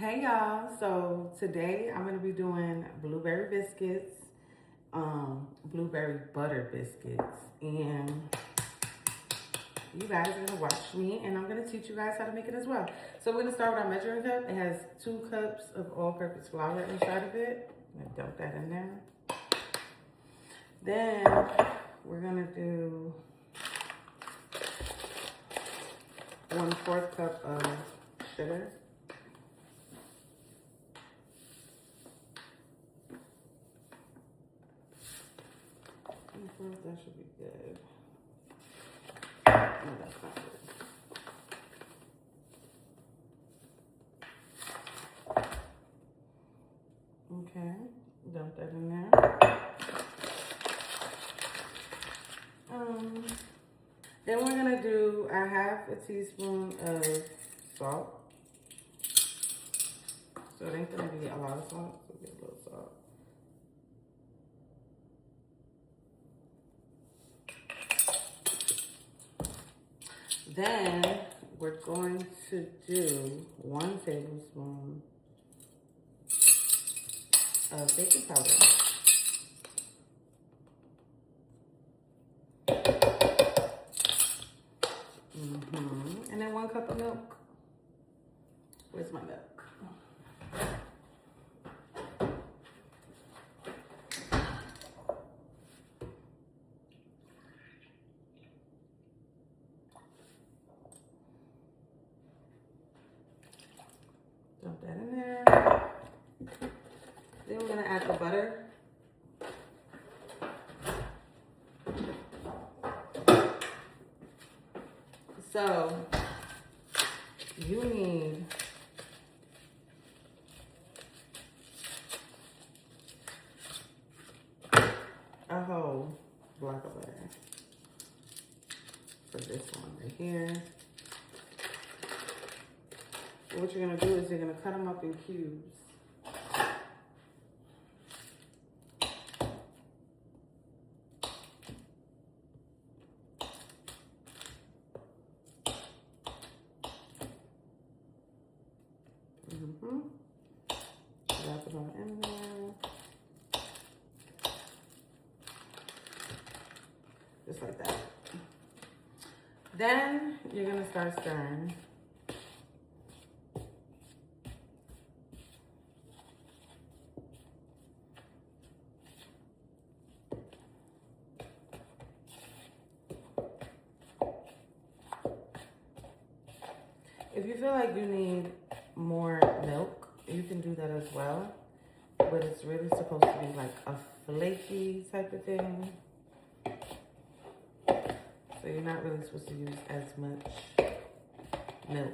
Hey y'all, so today I'm going to be doing blueberry biscuits, blueberry butter biscuits, and you guys are going to watch me and I'm going to teach you guys how to make it as well. So we're going to start with our measuring cup. It has 2 cups of all-purpose flour inside of it. I'm going to dump that in there. Then we're going to do 1/4 cup of sugar. That should be good. No, that's not good. Okay, dump that in there. Then we're gonna do a 1/2 teaspoon of salt. So it ain't gonna be a lot of salt, so get a little salt. Then we're going to do 1 tablespoon of baking powder. And then 1 cup of milk. Where's my milk? Dump that in there. Then we're gonna add the butter. So you need a whole block of butter for this one right here. What you're gonna do is you're gonna cut them up in cubes. Wrap it all in there. Just like that. Then you're gonna start stirring. If you feel like you need more milk, you can do that as well. But it's really supposed to be like a flaky type of thing. So you're not really supposed to use as much milk.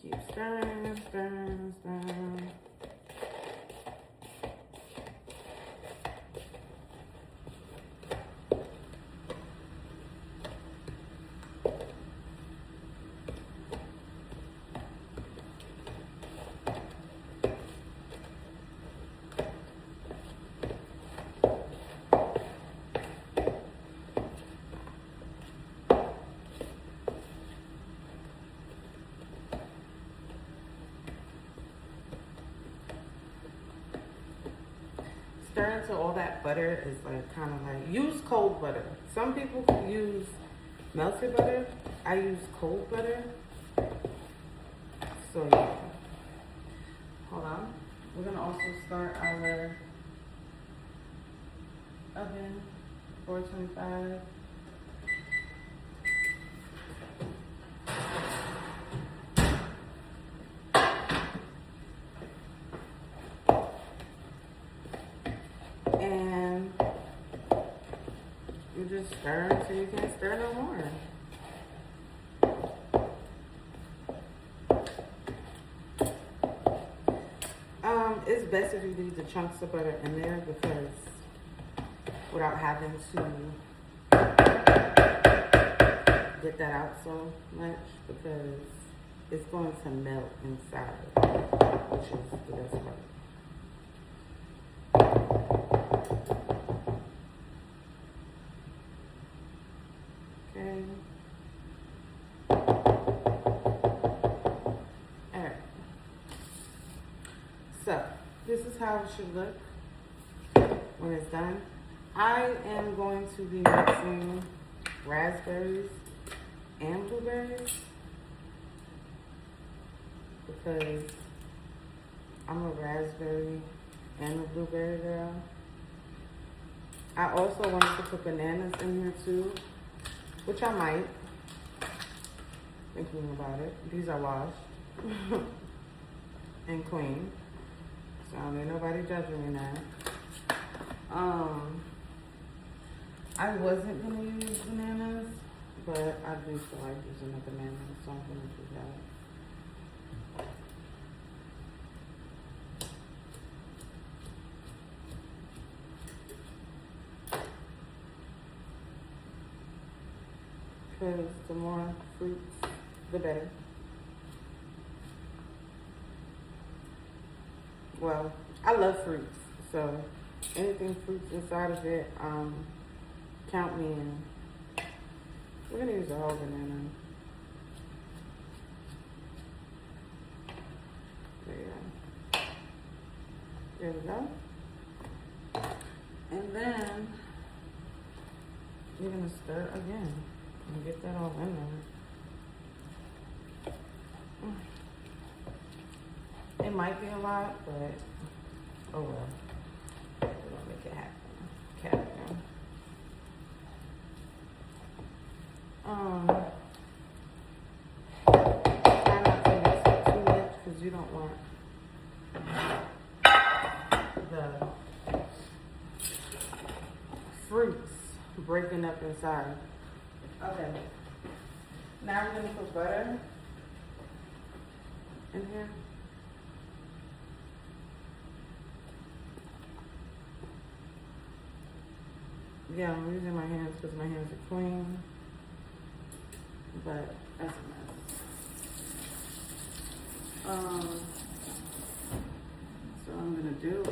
Keep stirring, stirring, stirring. Stir until all that butter is like kind of like, use cold butter. Some people use melted butter. I use cold butter. So yeah. Hold on. We're gonna also start our oven, 425. And you just stir until you can't stir no more. It's best if you leave the chunks of butter in there because without having to get that out so much because it's going to melt inside. which is the best part. Okay. Alright. So, this is how it should look when it's done. I am going to be mixing raspberries and blueberries because I'm a raspberry and a blueberry girl. I also wanted to put bananas in here too, which I might, thinking about it. These are washed and clean, so ain't nobody judging me now. I wasn't gonna use bananas, but I do feel like using the bananas, so I'm gonna do that. Because the more fruits, the better. Well, I love fruits, so anything fruits inside of it, count me in. We're gonna use a whole banana. There you go. There we go. And then you're gonna stir again and get that all in there. It might be a lot, but oh well. We're gonna make it happen. Try not to mix it too much because you don't want the fruits breaking up inside. Okay. Now we're gonna put butter in here. Yeah, I'm using my hands because my hands are clean, but that's a mess. So what I'm gonna do is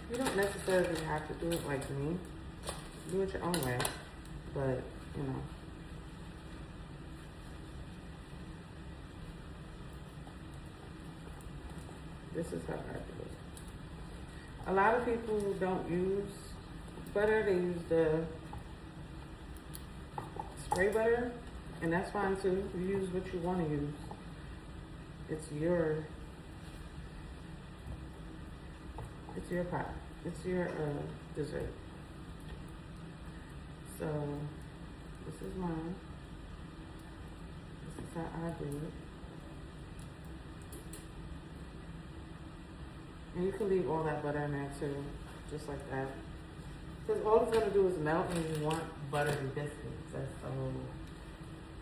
you don't necessarily have to do it like me. Do it your own way, but you know. This is how I do it. A lot of people don't use butter, they use the spray butter, and that's fine too. You use what you want to use. It's your pot. It's your dessert. So this is mine. This is how I do it. And you can leave all that butter in there too, just like that. Because all it's gonna do is melt, and you want buttery biscuits.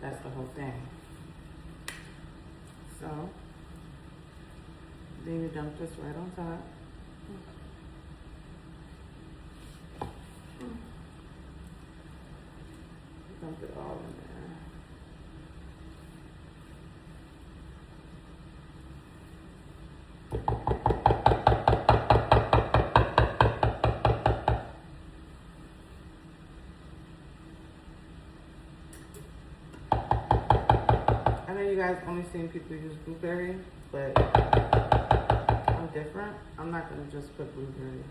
That's the whole thing. So then you dump this right on top. Dump it all in there. I know you guys only seen people use blueberry, but I'm different. I'm not gonna just put blueberry.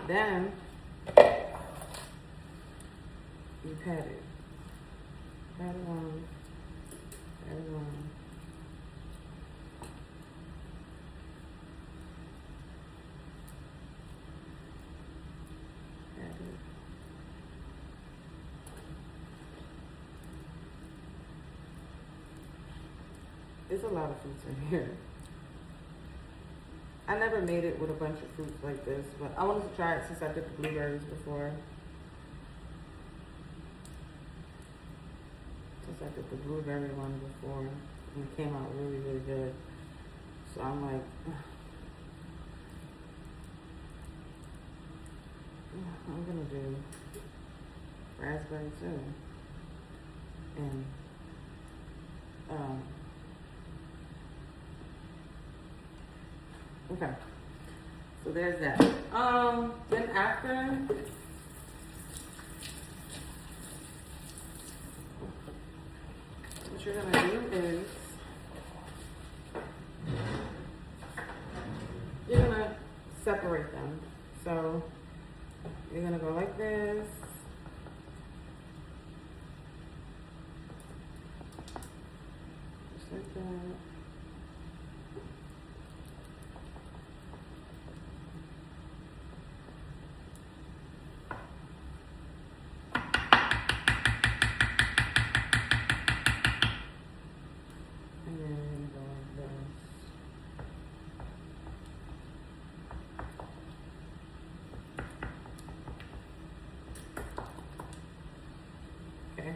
Then you pat it. Pat it on. Pat it on. Pat it. There's a lot of fruits in here. I never made it with a bunch of fruits like this, but I wanted to try it since I did the blueberries before. Since I did the blueberry one before, and it came out really, really good. So I'm like, I'm gonna do raspberry too. And okay. So there's that. Then after, what you're gonna do is you're gonna separate them. So you're gonna go like this. Just like that. And then go like this. Okay.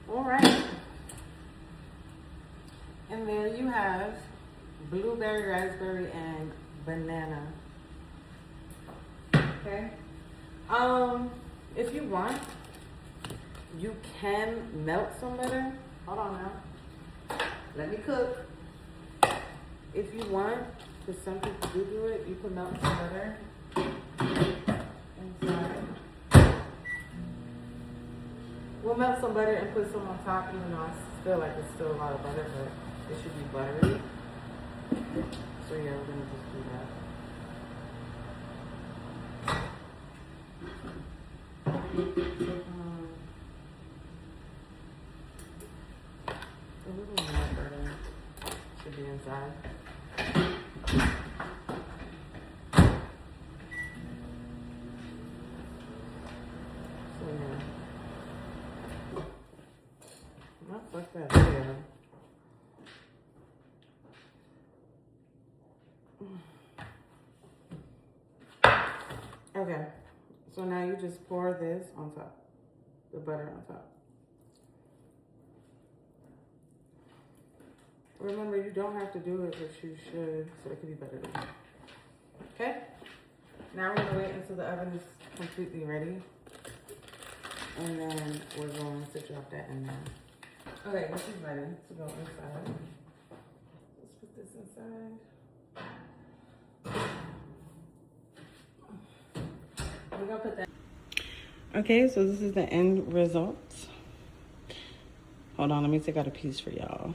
All right. And there you have blueberry, raspberry, and banana. Okay. If you want, you can melt some butter. Hold on now. Let me cook. If you want, because some people do it, you can melt some butter inside. We'll melt some butter and put some on top, even though I feel like it's still a lot of butter, but it should be buttery. So yeah, we're gonna just do that. A little more butter should be inside. So yeah. Not like that video. Okay, so now you just pour this on top, the butter on top. Remember, you don't have to do it, but you should, so it could be better than that. Okay, now we're gonna wait until the oven is completely ready, and then we're going to drop that in there. Okay, this is ready to go inside. Let's put this inside. We're gonna put that. Okay, so this is the end result. Hold on, let me take out a piece for y'all.